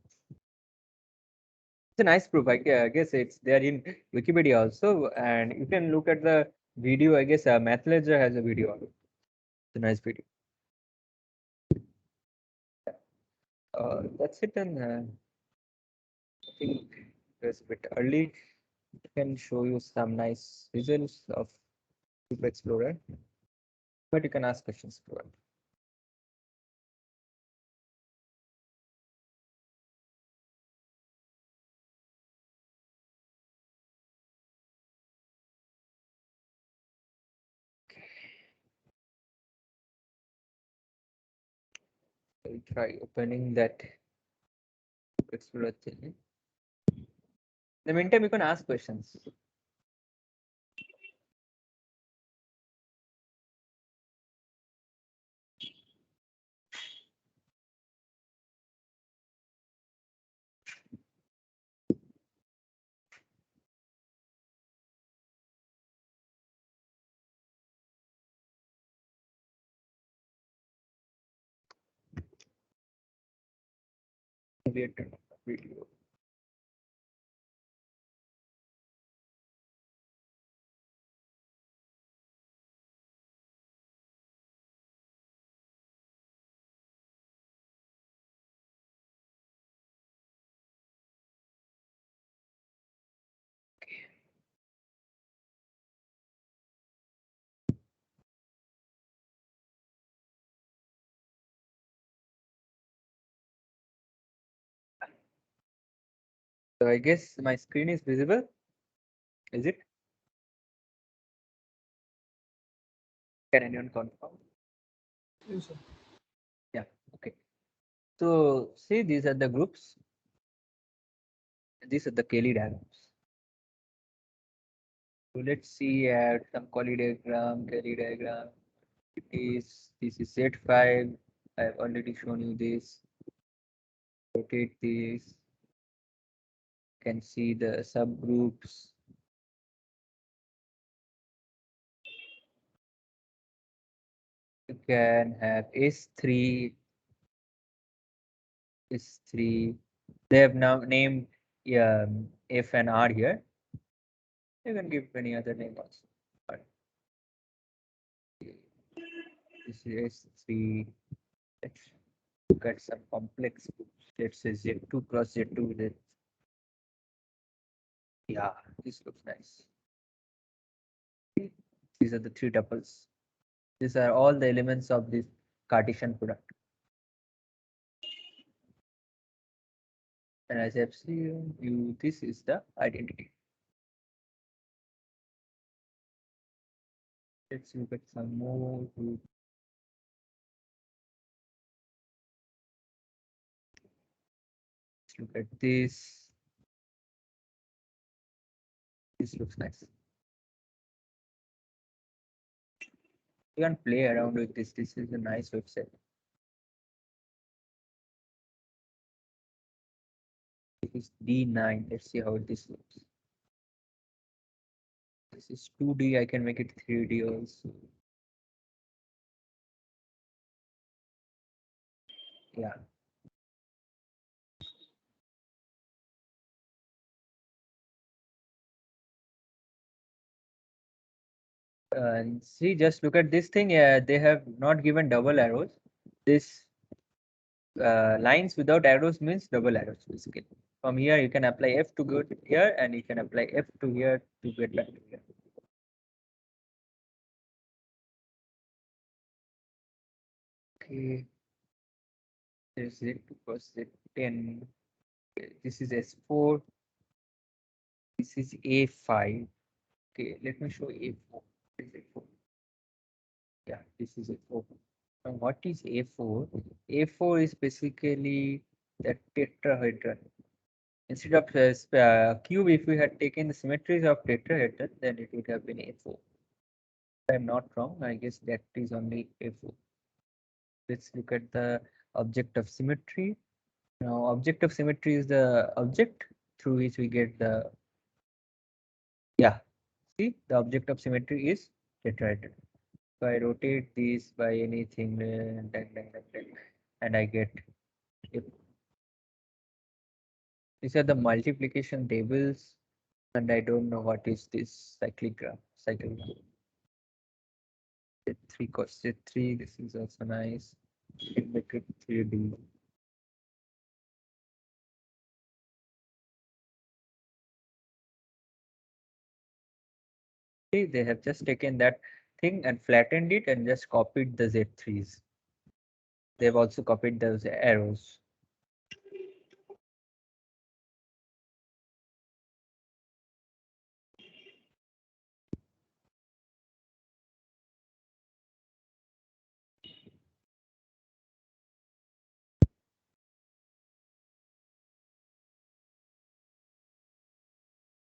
a nice proof. I guess it's there in Wikipedia also, and you can look at the video. I guess Math Ledger has a video on it. It's a nice video. That's it, and I think it's a bit early. I can show you some nice results of Loop Explorer, but you can ask questions for it. I'll try opening that Loop Explorer thing. In the meantime, you can ask questions. Maybe turn off the video. So I guess my screen is visible. Is it? Can anyone confirm? Yes, sir. Yeah. Okay. So see, these are the groups. These are the Kelly diagrams. So let's see at some Kelly diagram. This is Z5. I've already shown you this. Rotate this. You can see the subgroups. You can have S3. S3. They have now named F and R here. You can give any other name also. But this is S3. Let's look at some complex groups. Let's say Z2 cross Z2. Yeah, this looks nice. These are the three tuples. These are all the elements of this Cartesian product. And as I've seen you, this is the identity. Let's look at some more groups. Let's look at this. This looks nice. You can play around with this. This is a nice website. is D9. Let's see how this looks. This is 2D. I can make it 3D also. Yeah. And see, just look at this thing. Yeah, they have not given double arrows. This lines without arrows means double arrows basically. From here, you can apply F to go to here, and you can apply F to here to get back to here. Okay. There's Z2 Z10. This is S4. This is A5. Okay, let me show A4. This is A4. Yeah, this is A4. Now, what is A4? A4 is basically the tetrahedron. Instead of cube, if we had taken the symmetries of tetrahedron, then it would have been A4. If I'm not wrong, I guess that is only A4. Let's look at the object of symmetry. Now, object of symmetry is the object through which we get the, yeah, see, the object of symmetry is tetrahedron. So I rotate this by anything, and I get it. These are the multiplication tables, and I don't know what is this cyclic graph. Cycle graph. Z3 cos Z3. This is also nice. Make it 3D. See, they have just taken that thing and flattened it and just copied the Z3s. They've also copied those arrows.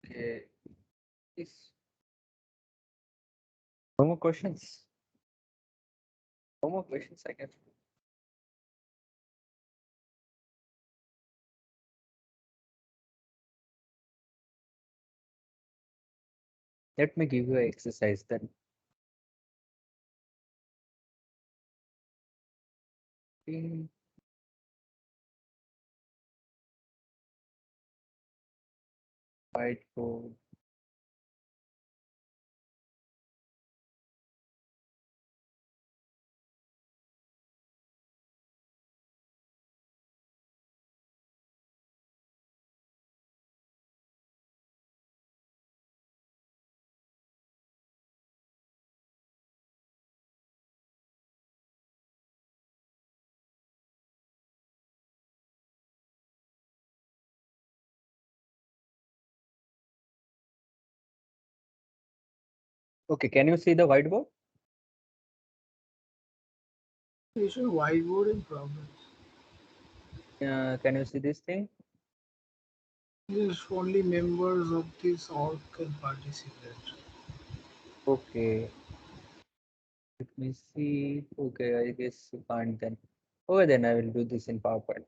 Okay. Yes. No more questions. No more questions, I guess. Let me give you an exercise then. Whiteboard. Okay, can you see the whiteboard? You should whiteboard in progress. Can you see this thing? Yes, only members of this org can participate. Okay. Let me see. Okay, I guess you can't then. Okay, then I will do this in PowerPoint.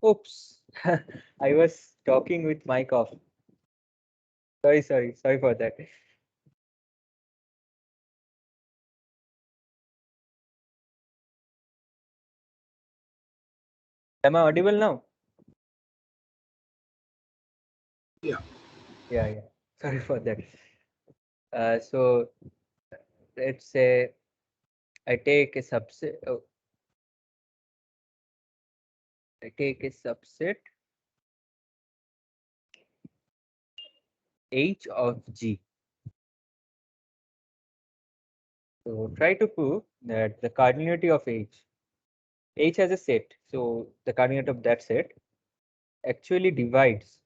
Oops, I was talking with mic off. Sorry for that. Am I audible now? Yeah. Yeah. Sorry for that. So let's say I take a subset. Oh, I take a subset H of G. So try to prove that the cardinality of H has a set. So the cardinality of that set actually divides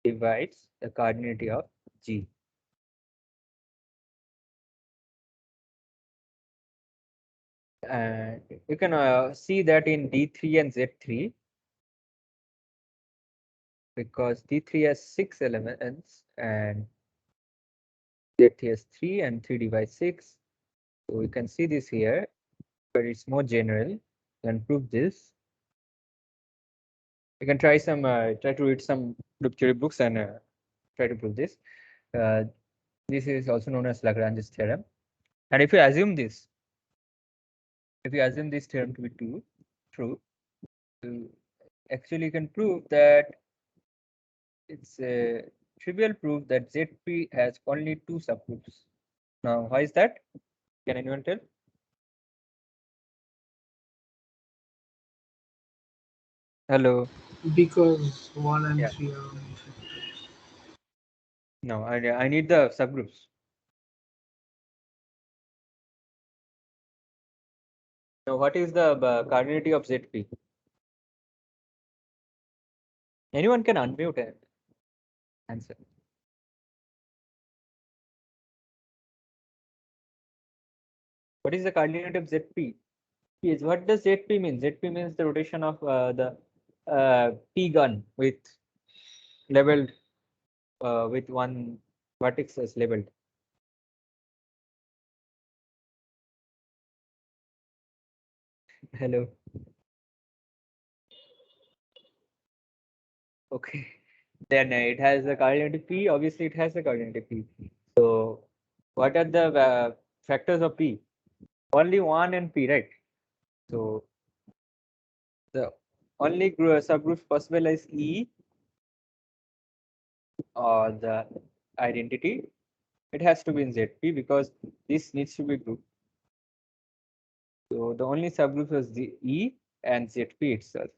the cardinality of G. And you can see that in D3 and Z3, because D3 has 6 elements and Z3 has 3 and 3 divides 6. So we can see this here, but it's more general. You can prove this. You can try to read some group theory books and try to prove this. This is also known as Lagrange's theorem. And if you assume this theorem to be true, actually you can prove that it's a trivial proof that ZP has only 2 subgroups. Now, why is that? Can anyone tell? Hello. Because 1 and Yeah. 3 are only factors. No, I need the subgroups. Now, what is the cardinality of ZP? Anyone can unmute and answer. What is the cardinality of ZP? Yes, what does ZP mean? ZP means the rotation of the P gun with labeled with one vertex as labeled. Hello. Okay. Then it has the cardinality P. Obviously, it has the cardinality P. So, what are the factors of P? Only 1 and P, right? So, the only subgroups possible is E or the identity. It has to be in ZP because this needs to be grouped. So, the only subgroup is the E and ZP itself.